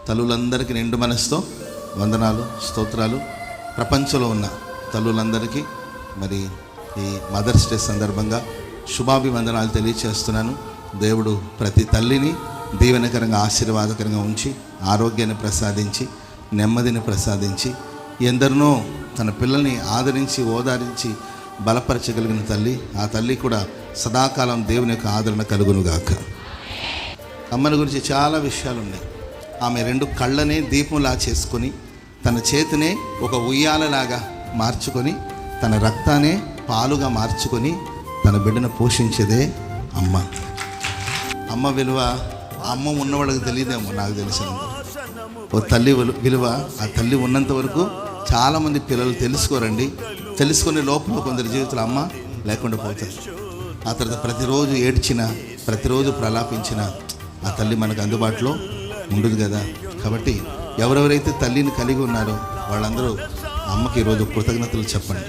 తల్లులందరికీ నిండు మనసుతో వందనాలు, స్తోత్రాలు. ప్రపంచంలో ఉన్న తల్లులందరికీ మరి ఈ మదర్స్ డే సందర్భంగా శుభాభివందనాలు తెలియచేస్తున్నాను. దేవుడు ప్రతి తల్లిని దీవెనకరంగా, ఆశీర్వాదకరంగా ఉంచి, ఆరోగ్యాన్ని ప్రసాదించి, నెమ్మదిని ప్రసాదించి, ఎందరినో తన పిల్లల్ని ఆదరించి, ఓదారించి బలపరచగలిగిన తల్లి, ఆ తల్లి కూడా సదాకాలం దేవుని యొక్క ఆదరణ కలుగునుగాక. అమ్మని గురించి చాలా విషయాలు ఉన్నాయి. ఆమె 2 కళ్ళనే దీపంలా చేసుకొని, తన చేతినే ఒక ఉయ్యాలలాగా మార్చుకొని, తన రక్తానే పాలుగా మార్చుకొని తన బిడ్డను పోషించేదే అమ్మ. అమ్మ విలువ అమ్మ ఉన్నవాళ్ళకి తెలియదేమో, నాకు తెలిసినంత. ఓ తల్లి విలువ ఆ తల్లి ఉన్నంత వరకు చాలామంది పిల్లలు తెలుసుకోరండి. తెలుసుకునే లోపల కొందరి జీవితాలు అమ్మ లేకుండా పోతారు. ఆ తర్వాత ప్రతిరోజు ఏడ్చిన, ప్రతిరోజు ప్రలాపించిన ఆ తల్లి మనకు అందుబాటులో ఉండదు కదా. కాబట్టి ఎవరెవరైతే తల్లిని కలిగి ఉన్నారో వాళ్ళందరూ అమ్మకి ఈరోజు కృతజ్ఞతలు చెప్పండి.